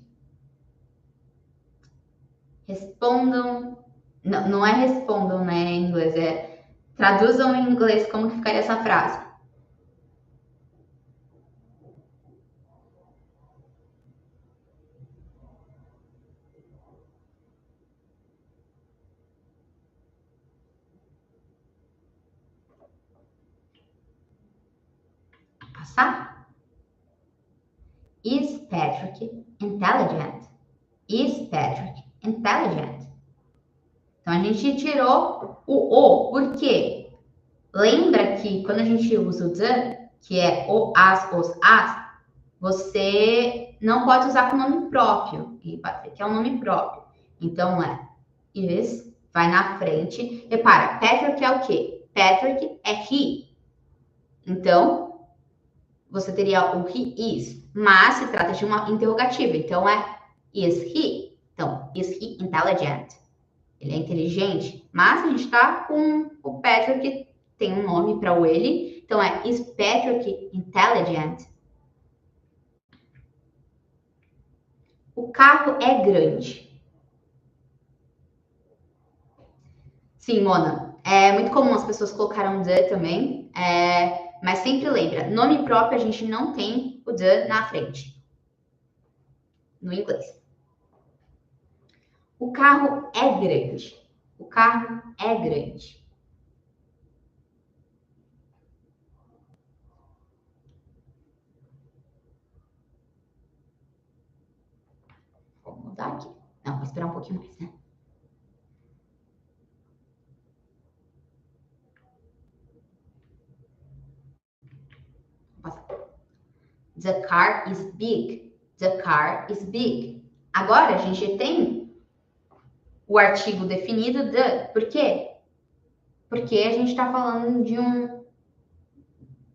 S1: Respondam. Não é respondam, né, em inglês. Traduzam em inglês como que ficaria essa frase. Passar? Is Patrick intelligent? Is Patrick intelligent? Então, a gente tirou o, por quê? Lembra que quando a gente usa o the, que é o, as, os, as, você não pode usar com nome próprio. E Patrick é um nome próprio. Então, is, vai na frente. Repara, Patrick é o quê? Patrick é he. Então, você teria o he is. Mas se trata de uma interrogativa. Então, is he? Então, is he intelligent? Ele é inteligente, mas a gente está com o Patrick tem um nome para o ele. Então, is Patrick intelligent? O carro é grande. Sim, Mona. É muito comum as pessoas colocaram the também, mas sempre lembra, nome próprio a gente não tem o the na frente, no inglês. O carro é grande. O carro é grande. Vou mudar aqui. Não, vou esperar um pouquinho mais, né? Vou passar. The car is big. The car is big. Agora a gente tem o artigo definido the. Por quê? Porque a gente está falando de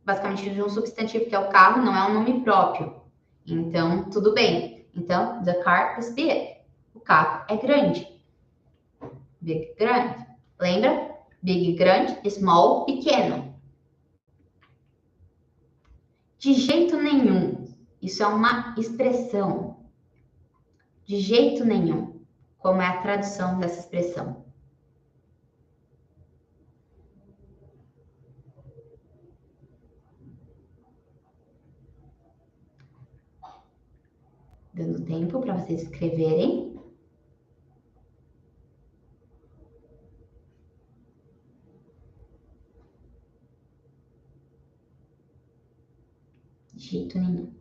S1: basicamente de um substantivo que é o carro, não é um nome próprio. Então, tudo bem. Então, the car is big. O carro é grande. Big, grande. Lembra? Big, grande. Small, pequeno. De jeito nenhum. Isso é uma expressão. De jeito nenhum. Como é a tradução dessa expressão? Dando tempo para vocês escreverem. De jeito nenhum.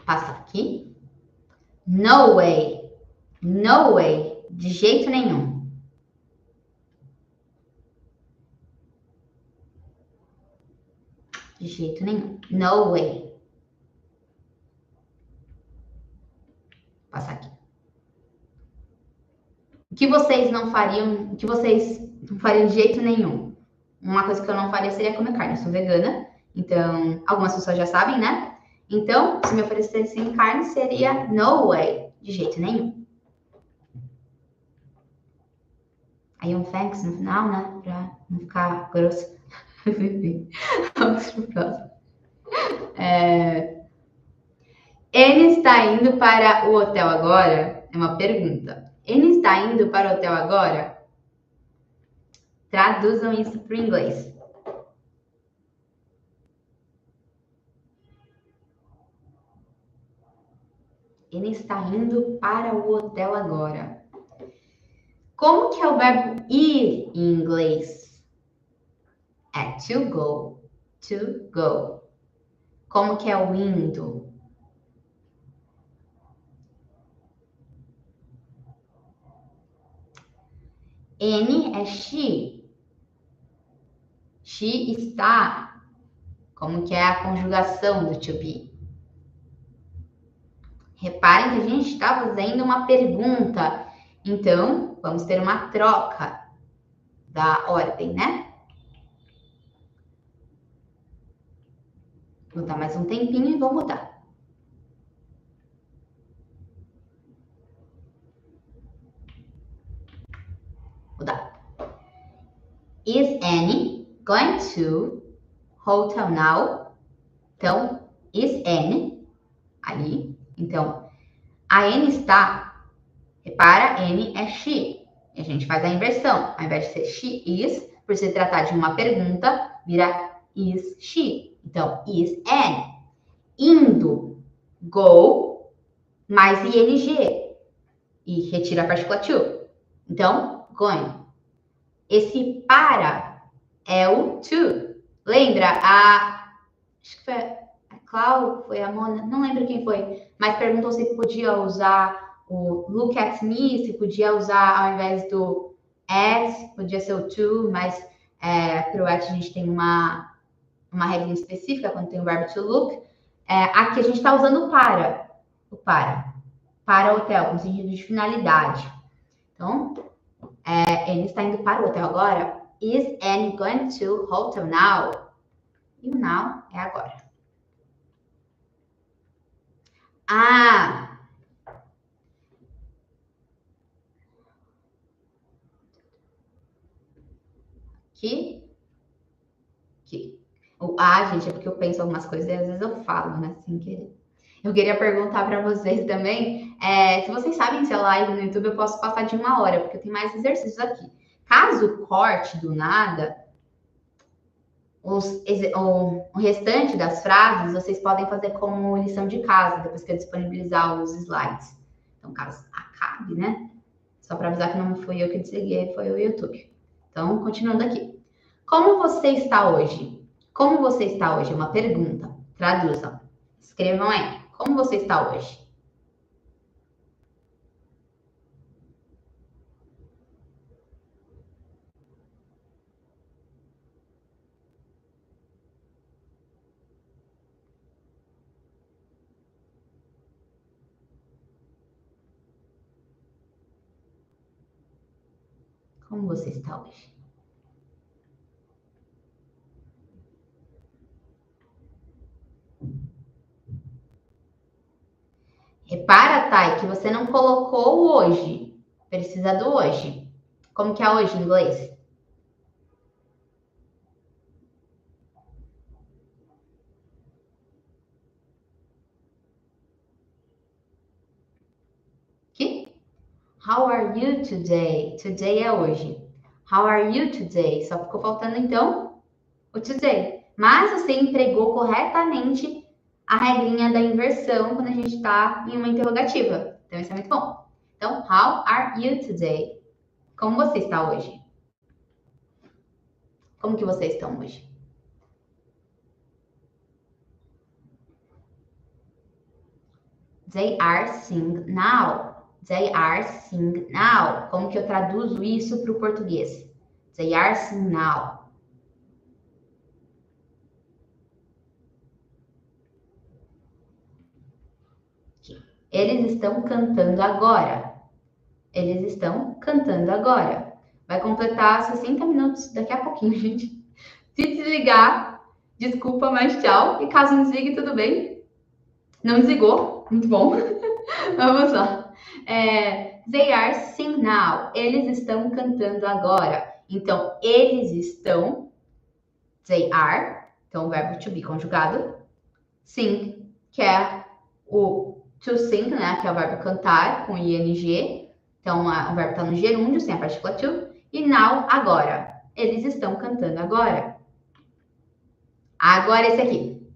S1: Passa aqui. No way. No way. De jeito nenhum. De jeito nenhum. No way. Passar aqui. O que vocês não fariam? O que vocês não fariam de jeito nenhum? Uma coisa que eu não faria seria comer carne. Eu sou vegana, então algumas pessoas já sabem, né? Então, se me oferecessem carne, seria no way, de jeito nenhum. Aí um thanks no final, né? Pra não ficar grosso. Vamos pro próximo. Ele está indo para o hotel agora? É uma pergunta. Ele está indo para o hotel agora? Traduzam isso para o inglês. Ele está indo para o hotel agora. Como que é o verbo ir em inglês? É to go. To go. Como que é o indo? N é she. She está. Como que é a conjugação do to be? Reparem que a gente está fazendo uma pergunta. Então, vamos ter uma troca da ordem, né? Vou dar mais um tempinho e vou mudar. Mudar. Is Annie going to hotel now? Então, is Annie ali. Então, a Annie está. Repara, Annie é she. E a gente faz a inversão. Ao invés de ser she is, por se tratar de uma pergunta, vira is she. Então, is Annie. Indo, go, mais ing. E retira a partícula to. Então, going. Esse para é o to. Lembra? Acho que foi a Clau, foi a Mona, não lembro quem foi, mas perguntou se podia usar o look at me, se podia usar ao invés do at, podia ser o to, mas para o at a gente tem uma regra específica quando tem o verbo to look. Aqui a gente está usando o para hotel, no sentido de finalidade. Então, ele está indo para o hotel agora. Is Annie going to hotel now? E o now é agora. O gente, é porque eu penso algumas coisas e às vezes eu falo, né, sem querer. Eu queria perguntar para vocês também, se vocês sabem se a live no YouTube eu posso passar de 1 hora, porque eu tenho mais exercícios aqui. Caso corte do nada, o restante das frases vocês podem fazer como lição de casa, depois que eu disponibilizar os slides. Então, caso acabe, né? Só para avisar que não fui eu que desliguei, foi o YouTube. Então, continuando aqui. Como você está hoje? Como você está hoje? É uma pergunta. Traduzam. Escrevam aí. Como você está hoje? Como você está hoje? Repara, Thay, que você não colocou o hoje. Precisa do hoje. Como que é hoje em inglês? Que? How are you today? Today é hoje. How are you today? Só ficou faltando, então, o today. Mas você empregou corretamente a regrinha da inversão quando a gente está em uma interrogativa. Então, isso é muito bom. Então, how are you today? Como você está hoje? Como que vocês estão hoje? They are sing now. They are sing now. Como que eu traduzo isso para o português? They are sing now. Eles estão cantando agora. Eles estão cantando agora. Vai completar 60 minutos daqui a pouquinho, gente. Se desligar, desculpa, mas tchau. E caso não desligue, tudo bem. Não desligou, muito bom. Vamos lá. They are sing now. Eles estão cantando agora. Então, eles estão. They are. Então, o verbo to be conjugado. Sing, que é o to sing, né? Que é o verbo cantar, com ing. Então, o verbo está no gerúndio, sem a partícula to. E now, agora. Eles estão cantando agora. Agora esse aqui.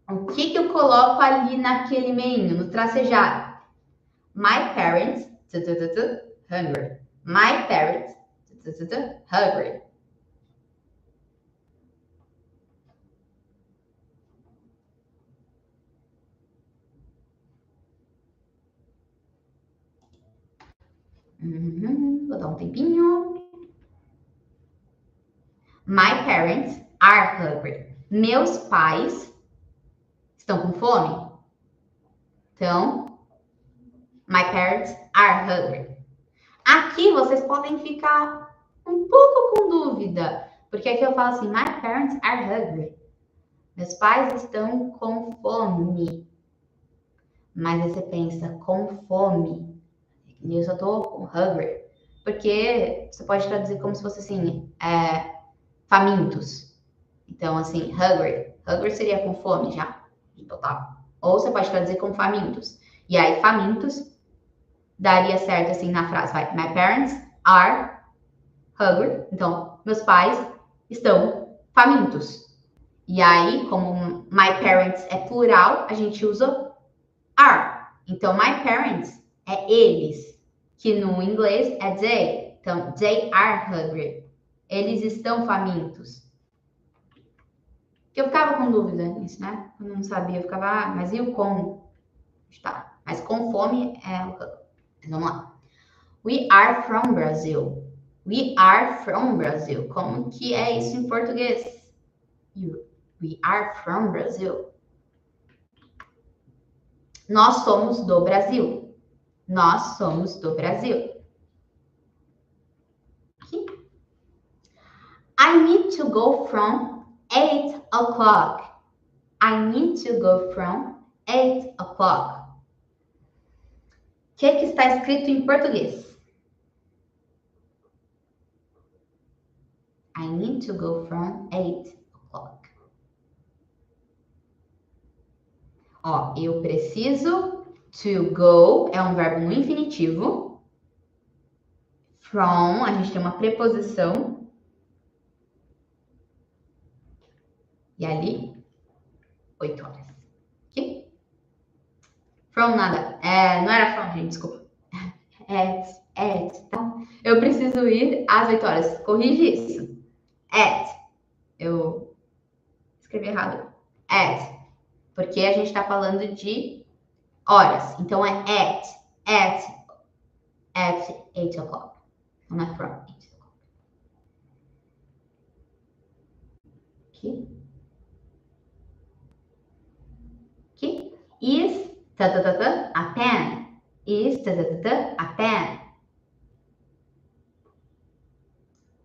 S1: O que eu coloco ali naquele meinho, no tracejado? My parents, hungry. My parents, hungry. Vou dar um tempinho. My parents are hungry. Meus pais estão com fome? Então, my parents are hungry. Aqui vocês podem ficar um pouco com dúvida, porque aqui eu falo assim, my parents are hungry. Meus pais estão com fome. Mas aí você pensa, com fome. E eu só tô hungry. Porque você pode traduzir como se fosse assim, famintos. Então, assim, hungry. Hungry seria com fome já, de total. Ou você pode traduzir como famintos. E aí, famintos daria certo assim na frase. Vai, my parents are hungry. Então, meus pais estão famintos. E aí, como my parents é plural, a gente usa are. Então, my parents é eles, que no inglês é they. Então, they are hungry. Eles estão famintos. Eu ficava com dúvida nisso, né? Eu não sabia, eu ficava, mas e o com? Tá. Mas com fome é o. Vamos lá. We are from Brazil. We are from Brazil. Como que é isso em português? We are from Brazil. Nós somos do Brasil. Nós somos do Brasil. Aqui. I need to go from 8 o'clock. I need to go from 8 o'clock. O que está escrito em português? I need to go from 8 o'clock. Ó, eu preciso. To go é um verbo no infinitivo. From, a gente tem uma preposição. E ali, 8 horas. Ok? From nada. Não era from, gente, desculpa. At, tá? Eu preciso ir às 8 horas. Corrige isso. At. Eu escrevi errado. At. Porque a gente está falando de horas. Então, é at 8 o'clock. Não é from 8 o'clock. Ok? Ok? Is, a pen. Is, a pen.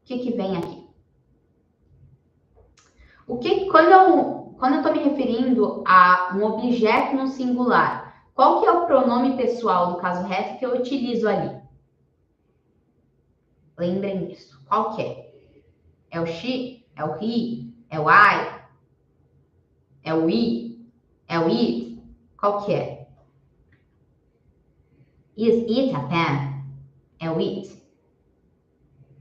S1: O que vem aqui? Quando eu estou me referindo a um objeto no singular, qual que é o pronome pessoal do caso reto que eu utilizo ali? Lembrem disso. Qual que é? É o she? É o he? É o I? É o we? É o it? Qual que é? Is it a pen? É o it.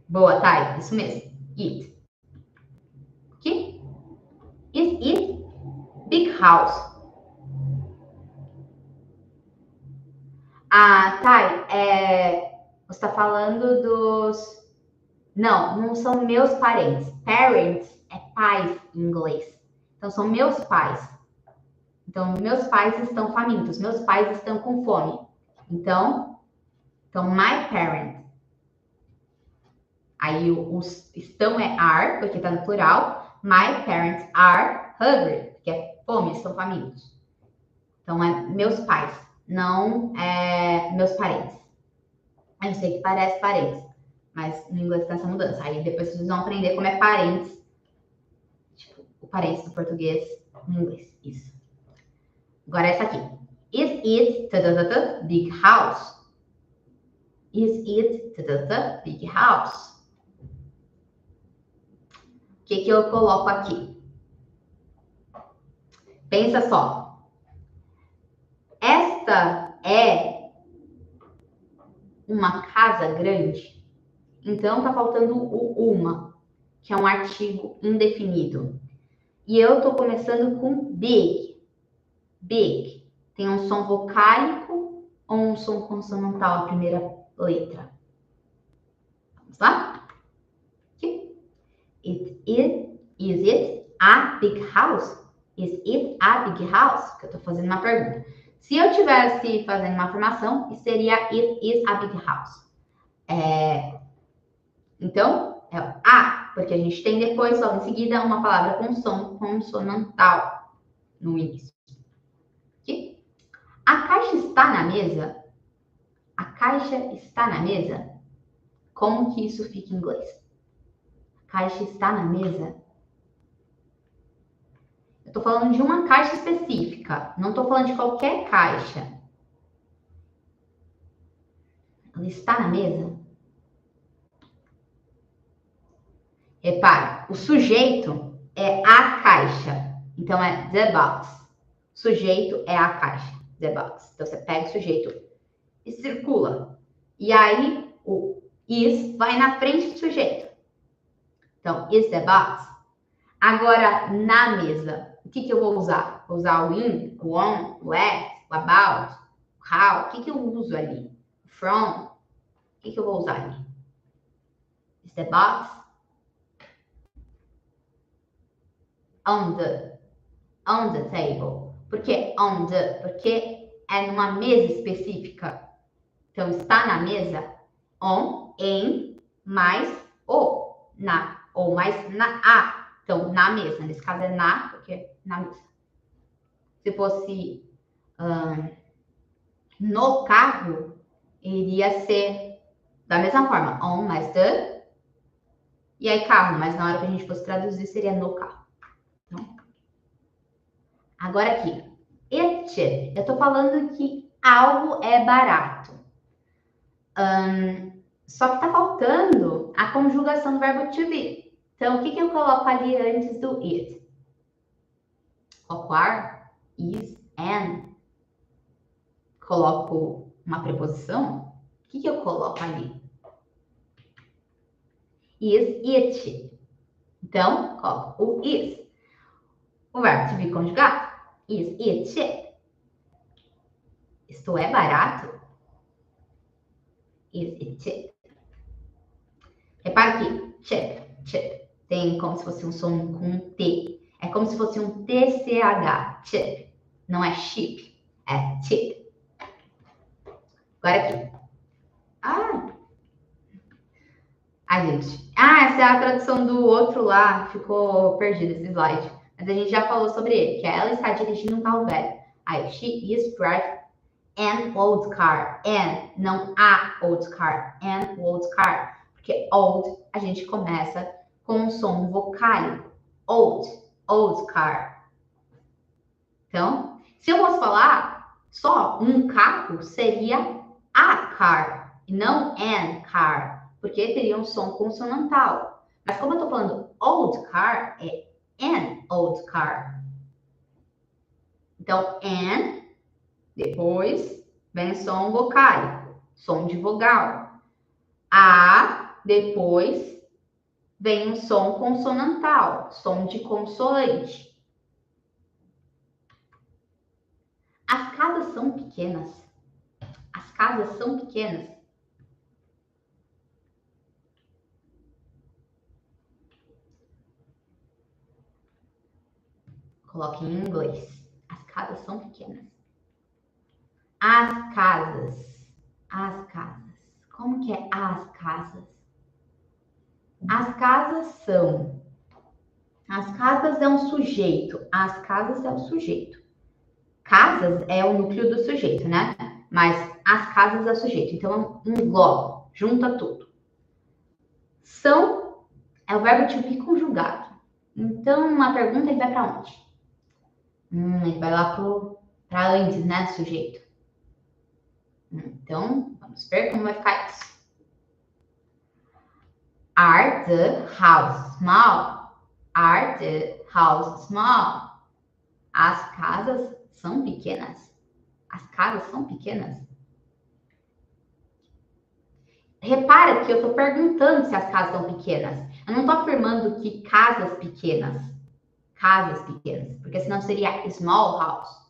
S1: Boa, Thay. Isso mesmo. It. Ok? Is it big house? Ah, Thay, você está falando dos... Não são meus parentes. Parents é pais em inglês. Então, são meus pais. Então, meus pais estão famintos. Meus pais estão com fome. Então my parents. Aí os estão é are, porque está no plural. My parents are hungry, que é fome, estão famintos. Então, é meus pais, não meus parentes. Eu sei que parece parentes, mas no inglês tem essa mudança. Aí depois vocês vão aprender como é parentes. Tipo, o parentes do português no inglês. Isso. Agora essa aqui. Is it big house? Is it big house? O que eu coloco aqui? Pensa só. Esta é uma casa grande. Então, tá faltando o uma, que é um artigo indefinido. E eu tô começando com big. Big. Tem um som vocálico ou um som consonantal, a primeira letra? Vamos lá? Okay. Is it a big house? Is it a big house? Que eu tô fazendo uma pergunta. Se eu tivesse fazendo uma afirmação, seria it is a big house. Então, é a, porque a gente tem depois, logo em seguida, uma palavra com som consonantal no início. Okay? A caixa está na mesa? A caixa está na mesa? Como que isso fica em inglês? A caixa está na mesa? Eu tô falando de uma caixa específica. Não tô falando de qualquer caixa. Ela está na mesa? Repare, o sujeito é a caixa. Então, é the box. O sujeito é a caixa. The box. Então, você pega o sujeito e circula. E aí, o is vai na frente do sujeito. Então, is the box. Agora, na mesa, o que eu vou usar? Vou usar o in, o on, o at, o about, o how. O que eu uso ali? From. O que eu vou usar ali? Is the box? On the table. Por que on the? Porque é numa mesa específica. Então, está na mesa. On, em, mais o, na. Ou mais na, a. Então, na mesa. Nesse caso é na, porque é na mesa. Se fosse no carro, iria ser da mesma forma. On mais the. E aí, carro. Mas na hora que a gente fosse traduzir, seria no carro. Então, agora aqui. It. Eu tô falando que algo é barato. Só que tá faltando a conjugação do verbo to be. Então, o que eu coloco ali antes do it? Coloco are, is, and. Coloco uma preposição. O que eu coloco ali? Is, it. Então, coloco o is. O verbo to be conjugado. Is it cheap? Isto é barato? Is it cheap? Repara que cheap tem como se fosse um som com T. É como se fosse um TCH. Cheap. Não é cheap, é cheap. Agora aqui. Gente. Essa é a tradução do outro lá. Ficou perdido esse slide. Mas a gente já falou sobre ele, que ela está dirigindo um carro velho. Aí, she is driving an old car. An, não a old car. An old car. Porque old, a gente começa com um som vocálico. Old car. Então, se eu fosse falar só um carro, seria a car, e não an car, porque teria um som consonantal. Mas como eu estou falando old car, é an old car. Então, an, depois vem som vocálico, som de vogal. A, depois vem um som consonantal, som de consoante. As casas são pequenas. As casas são pequenas. Coloque em inglês. As casas são pequenas. As casas. Como que é as casas? As casas são. As casas é um sujeito. As casas é o sujeito. Casas é o núcleo do sujeito, né? Mas as casas é o sujeito. Então, engloba, junta tudo. São é o verbo to be conjugado. Então, uma pergunta, ele vai para onde? Ele vai lá para antes, né, do sujeito. Então, vamos ver como vai ficar isso. Are the houses small? Are the houses small? As casas são pequenas. As casas são pequenas. Repara que eu estou perguntando se as casas são pequenas. Eu não estou afirmando que casas pequenas, porque senão seria small house.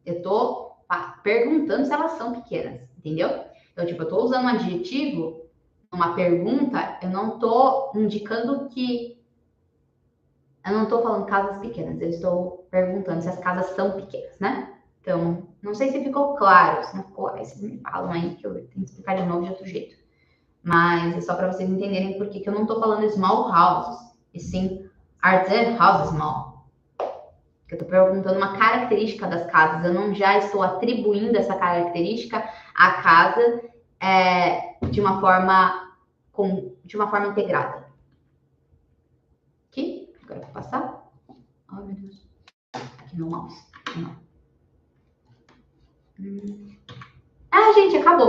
S1: Eu estou perguntando se elas são pequenas, entendeu? Então, tipo, eu estou usando um adjetivo, uma pergunta, eu não estou indicando que... Eu não estou falando casas pequenas, eu estou perguntando se as casas são pequenas, né? Então, não sei se ficou claro, se não ficou, aí vocês me falam aí que eu tenho que explicar de novo de outro jeito. Mas é só para vocês entenderem por que eu não estou falando small houses, e sim are the houses small. Eu estou perguntando uma característica das casas, eu não já estou atribuindo essa característica à casa de uma forma integrada. Aqui, agora eu vou passar. Ai, meu Deus. Aqui no mouse. Não. Gente, acabou.